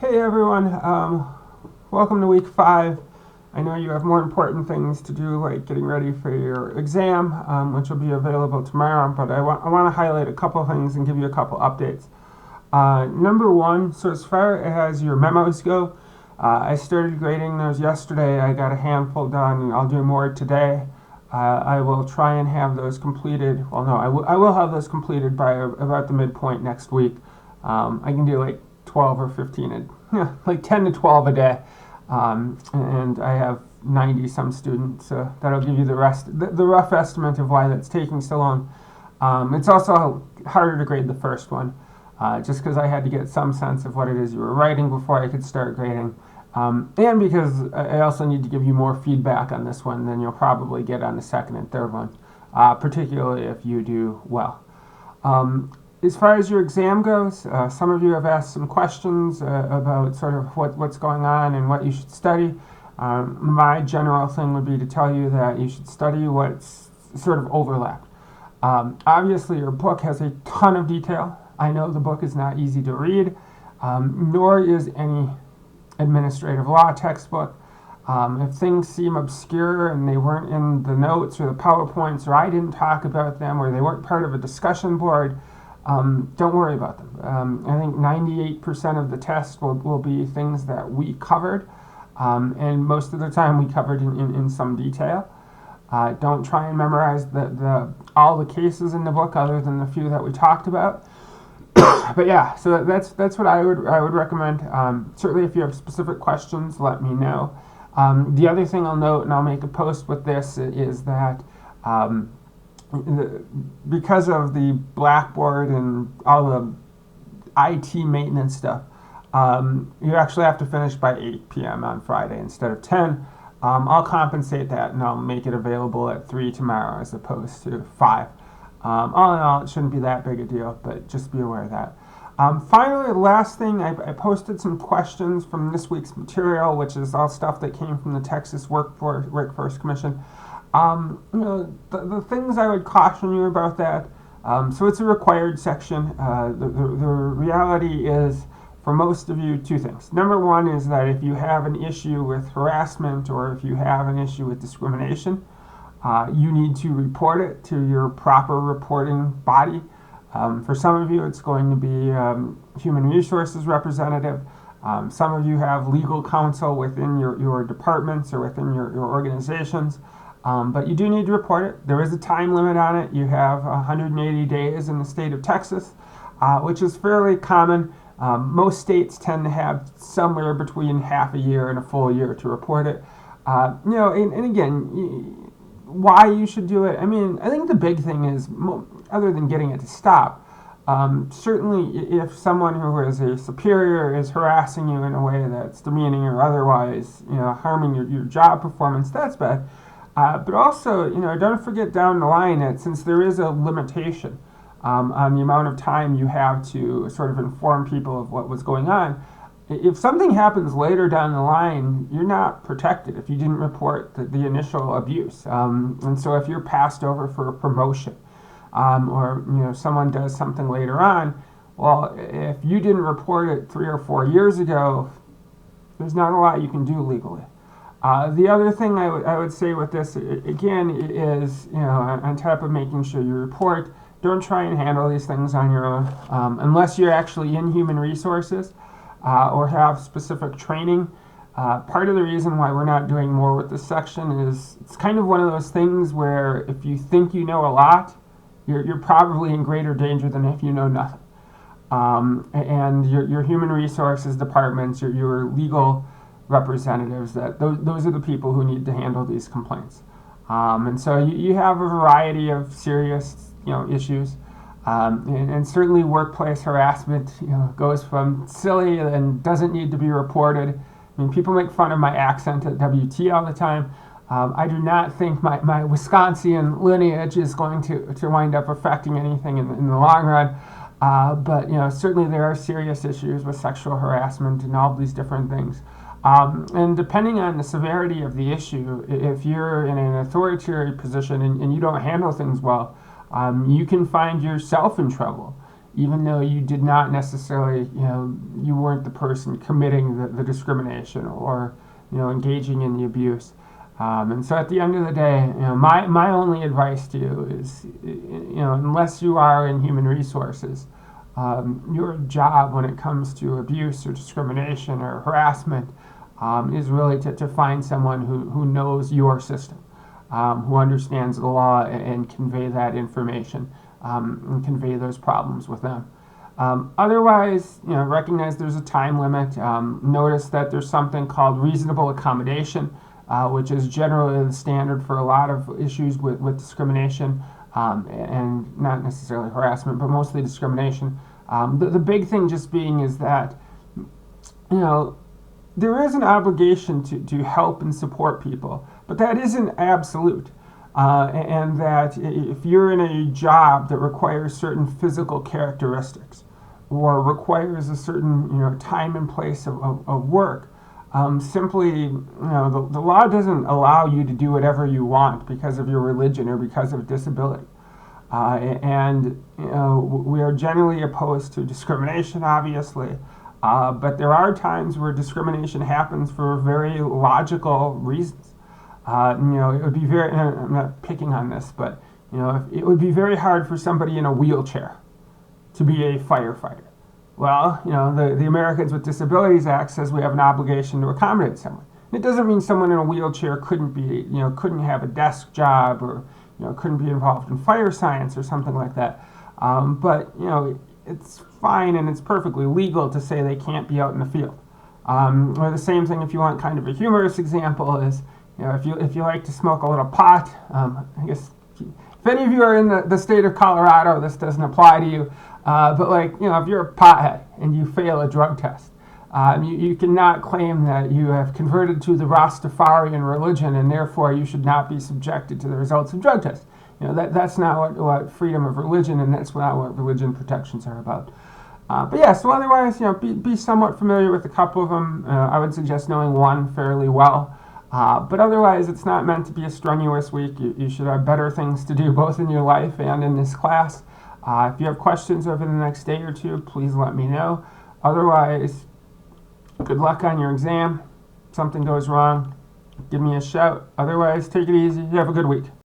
Hey everyone, welcome to week 5. I know you have more important things to do, like getting ready for your exam, which will be available tomorrow, but I want to highlight a couple things and give you a couple updates. Number one, so as far as your memos go, I started grading those yesterday. I got a handful done, and I'll do more today. I will try and have those completed. Well, no, I will have those completed by about the midpoint next week. I can do like 12 or 15, like 10 to 12 a day. And I have 90 some students, so that'll give you the rough estimate of why that's taking so long. It's also harder to grade the first one, just because I had to get some sense of what it is you were writing before I could start grading. And because I also need to give you more feedback on this one than you'll probably get on the second and third one, particularly if you do well. As far as your exam goes, some of you have asked some questions about sort of what's going on and what you should study. My general thing would be to tell you that you should study what's sort of overlapped. Obviously, your book has a ton of detail. I know the book is not easy to read, nor is any administrative law textbook. If things seem obscure and they weren't in the notes or the PowerPoints, or I didn't talk about them, or they weren't part of a discussion board, don't worry about them. I think 98% of the test will be things that we covered, and most of the time we covered in some detail. Don't try and memorize all the cases in the book other than the few that we talked about. But yeah, so that's what I would recommend. Certainly if you have specific questions, let me know. The other thing I'll note, and I'll make a post with this, is that because of the Blackboard and all the IT maintenance stuff, you actually have to finish by 8 p.m. on Friday instead of 10. I'll compensate that, and I'll make it available at 3 tomorrow as opposed to 5. All in all, it shouldn't be that big a deal, but just be aware of that. Finally, the last thing, I posted some questions from this week's material, which is all stuff that came from the Texas Workforce Commission. The things I would caution you about that, so it's a required section. The reality is, for most of you, 2 things. Number one is that if you have an issue with harassment or if you have an issue with discrimination, you need to report it to your proper reporting body. For some of you, it's going to be human resources representative. Some of you have legal counsel within your departments or within your organizations. But you do need to report it. There is a time limit on it. You have 180 days in the state of Texas, which is fairly common. Most states tend to have somewhere between half a year and a full year to report it. And again, why you should do it. I mean, I think the big thing is, other than getting it to stop, certainly if someone who is a superior is harassing you in a way that's demeaning or otherwise, harming your job performance, that's bad. But also, don't forget down the line that since there is a limitation on the amount of time you have to sort of inform people of what was going on, if something happens later down the line, you're not protected if you didn't report the initial abuse. And so if you're passed over for a promotion, or someone does something later on, well, if you didn't report it 3 or 4 years ago, there's not a lot you can do legally. The other thing I would say with this, again, is, on top of making sure you report, don't try and handle these things on your own, unless you're actually in human resources or have specific training. Part of the reason why we're not doing more with this section is it's kind of one of those things where if you think you know a lot, you're probably in greater danger than if you know nothing. And your human resources departments, your legal representatives, those are the people who need to handle these complaints. And so you have a variety of serious issues, and certainly workplace harassment goes from silly and doesn't need to be reported. I mean, people make fun of my accent at WT all the time. I do not think my Wisconsin lineage is going to wind up affecting anything in the long run. But certainly there are serious issues with sexual harassment and all these different things. And depending on the severity of the issue, if you're in an authoritarian position and you don't handle things well, you can find yourself in trouble. even though you did not necessarily, you weren't the person committing the discrimination or, engaging in the abuse. And so at the end of the day, my only advice to you is, unless you are in human resources, your job when it comes to abuse or discrimination or harassment is really to find someone who knows your system, who understands the law and convey that information, and convey those problems with them. Otherwise, recognize there's a time limit. Notice that there's something called reasonable accommodation, which is generally the standard for a lot of issues with discrimination, and not necessarily harassment, but mostly discrimination. The big thing just being is that, there is an obligation to help and support people, but that isn't absolute. And that if you're in a job that requires certain physical characteristics or requires a certain time and place of work, simply the law doesn't allow you to do whatever you want because of your religion or because of disability. And we are generally opposed to discrimination, obviously, but there are times where discrimination happens for very logical reasons. It would be very, I'm not picking on this, but, it would be very hard for somebody in a wheelchair to be a firefighter. Well, the Americans with Disabilities Act says we have an obligation to accommodate someone. It doesn't mean someone in a wheelchair couldn't have a desk job or, couldn't be involved in fire science or something like that. But, it's fine and it's perfectly legal to say they can't be out in the field. Or the same thing, if you want kind of a humorous example, is, if you like to smoke a little pot, I guess if any of you are in the state of Colorado, this doesn't apply to you. But if you're a pothead and you fail a drug test, you cannot claim that you have converted to the Rastafarian religion and therefore you should not be subjected to the results of drug tests. That's not what freedom of religion, and that's not what religion protections are about. But yeah, so otherwise, be somewhat familiar with a couple of them. I would suggest knowing one fairly well. But otherwise, it's not meant to be a strenuous week. You should have better things to do both in your life and in this class. If you have questions over the next day or two, please let me know. Otherwise, good luck on your exam. If something goes wrong, give me a shout. Otherwise, take it easy. You have a good week.